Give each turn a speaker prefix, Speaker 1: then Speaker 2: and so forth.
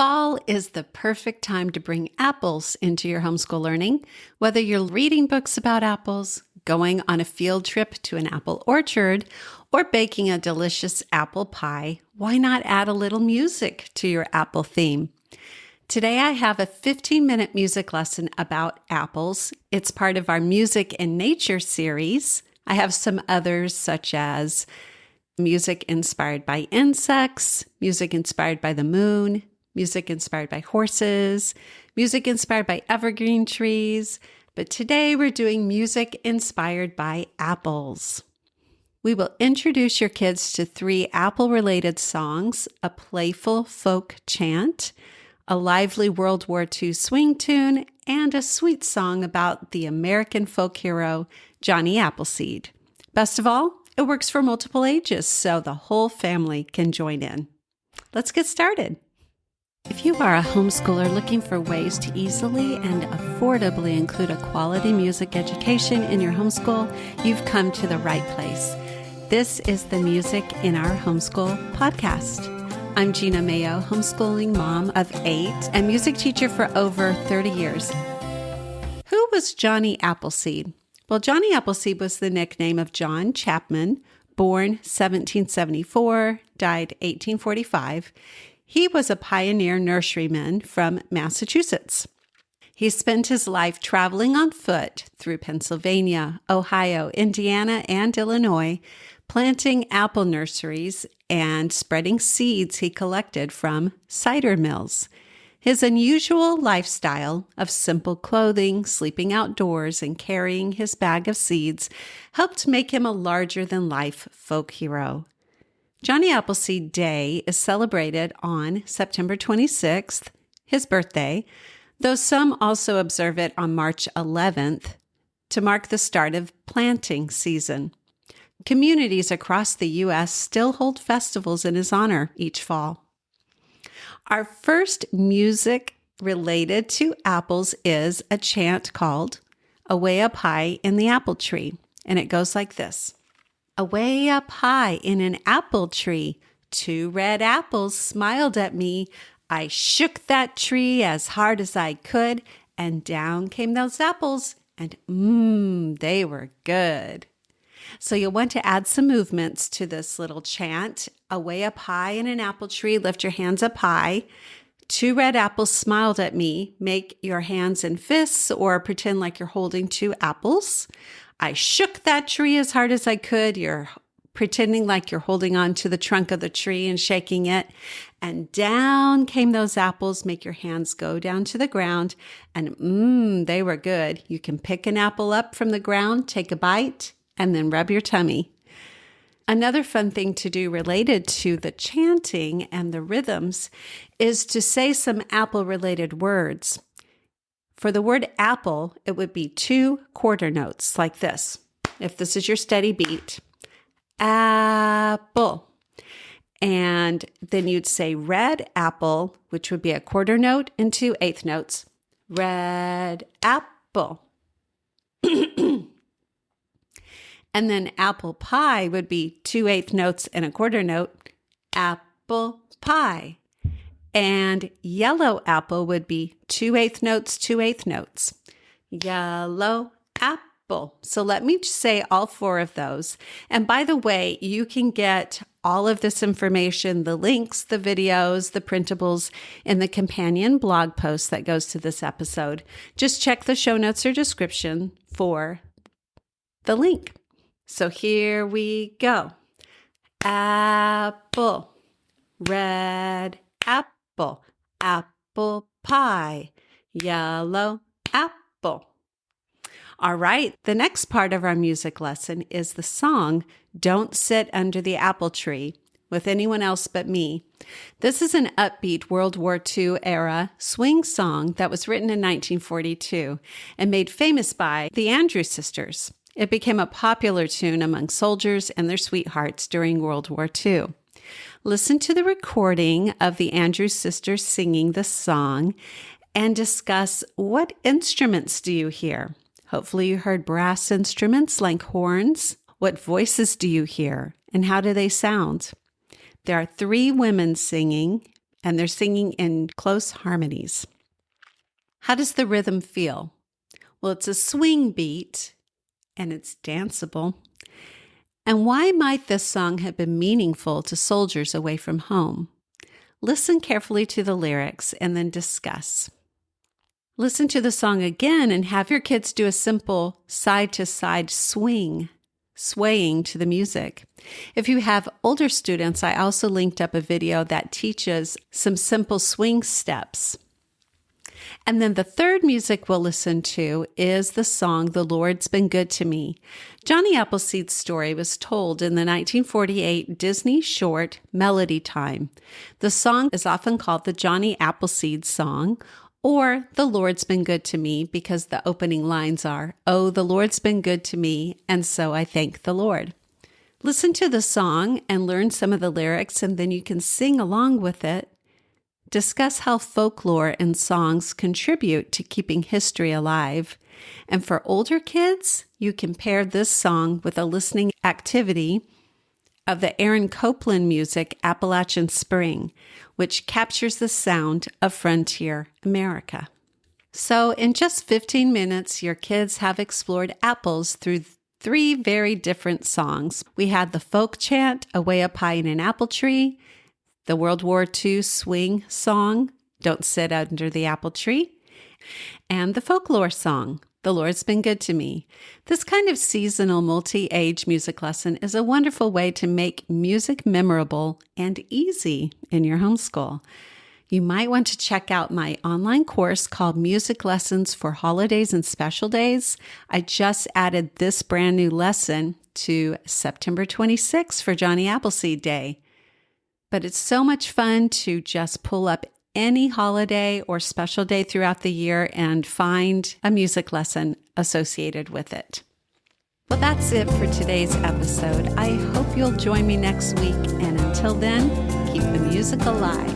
Speaker 1: Fall is the perfect time to bring apples into your homeschool learning. Whether you're reading books about apples, going on a field trip to an apple orchard, or baking a delicious apple pie, why not add a little music to your apple theme? Today I have a 15-minute music lesson about apples. It's part of our Music in Nature series. I have some others such as music inspired by insects, music inspired by the moon, music inspired by horses, music inspired by evergreen trees. But today we're doing music inspired by apples. We will introduce your kids to 3 apple-related songs, a playful folk chant, a lively World War II swing tune, and a sweet song about the American folk hero, Johnny Appleseed. Best of all, it works for multiple ages, so the whole family can join in. Let's get started. If you are a homeschooler looking for ways to easily and affordably include a quality music education in your homeschool, you've come to the right place. This is the Music in Our Homeschool Podcast. I'm Gena Mayo, homeschooling mom of 8 and music teacher for over 30 years. Who was Johnny Appleseed? Well, Johnny Appleseed was the nickname of John Chapman, born 1774, died 1845. He was a pioneer nurseryman from Massachusetts. He spent his life traveling on foot through Pennsylvania, Ohio, Indiana, and Illinois, planting apple nurseries and spreading seeds he collected from cider mills. His unusual lifestyle of simple clothing, sleeping outdoors, and carrying his bag of seeds helped make him a larger-than-life folk hero. Johnny Appleseed Day is celebrated on September 26th, his birthday, though some also observe it on March 11th to mark the start of planting season. Communities across the U.S. still hold festivals in his honor each fall. Our first music related to apples is a chant called Away Up High in the Apple Tree, and it goes like this. Away up high in an apple tree, 2 red apples smiled at me. I shook that tree as hard as I could, and down came those apples, and they were good. So you'll want to add some movements to this little chant. Away up high in an apple tree, lift your hands up high. 2 red apples smiled at me. Make your hands in fists or pretend like you're holding 2 apples. I shook that tree as hard as I could. You're pretending like you're holding on to the trunk of the tree and shaking it. And down came those apples. Make your hands go down to the ground. And they were good. You can pick an apple up from the ground, take a bite, and then rub your tummy. Another fun thing to do related to the chanting and the rhythms is to say some apple-related words. For the word apple, it would be 2 quarter notes like this. If this is your steady beat, apple. And then you'd say red apple, which would be a quarter note and 2 eighth notes. Red apple. And then apple pie would be 2 eighth notes and a quarter note. Apple pie. And yellow apple would be 2 eighth notes, 2 eighth notes. Yellow apple. So let me say all 4 of those. And by the way, you can get all of this information, the links, the videos, the printables in the companion blog post that goes to this episode. Just check the show notes or description for the link. So here we go. Apple, red apple, apple pie, yellow apple. All right, the next part of our music lesson is the song, Don't Sit Under the Apple Tree, with anyone else but me. This is an upbeat World War II era swing song that was written in 1942 and made famous by the Andrews Sisters. It became a popular tune among soldiers and their sweethearts during World War II. Listen to the recording of the Andrews Sisters singing the song and discuss what instruments do you hear. Hopefully you heard brass instruments like horns. What voices do you hear and how do they sound? There are 3 women singing and they're singing in close harmonies. How does the rhythm feel? Well, it's a swing beat, and it's danceable. And why might this song have been meaningful to soldiers away from home? Listen carefully to the lyrics and then discuss. Listen to the song again and have your kids do a simple side-to-side swing, swaying to the music. If you have older students, I also linked up a video that teaches some simple swing steps. And then the third music we'll listen to is the song, The Lord's Been Good to Me. Johnny Appleseed's story was told in the 1948 Disney short Melody Time. The song is often called the Johnny Appleseed song, or The Lord's Been Good to Me, because the opening lines are, "Oh, the Lord's been good to me, and so I thank the Lord." Listen to the song and learn some of the lyrics, and then you can sing along with it. Discuss how folklore and songs contribute to keeping history alive. And for older kids, you can pair this song with a listening activity of the Aaron Copland music, Appalachian Spring, which captures the sound of frontier America. So in just 15 minutes, your kids have explored apples through 3 very different songs. We had the folk chant, Away Up High in an Apple Tree, the World War II swing song, Don't Sit Under the Apple Tree, and the folklore song, The Lord's Been Good to Me. This kind of seasonal multi-age music lesson is a wonderful way to make music memorable and easy in your homeschool. You might want to check out my online course called Music Lessons for Holidays and Special Days. I just added this brand new lesson to September 26th for Johnny Appleseed Day. But it's so much fun to just pull up any holiday or special day throughout the year and find a music lesson associated with it. Well, that's it for today's episode. I hope you'll join me next week. And until then, keep the music alive.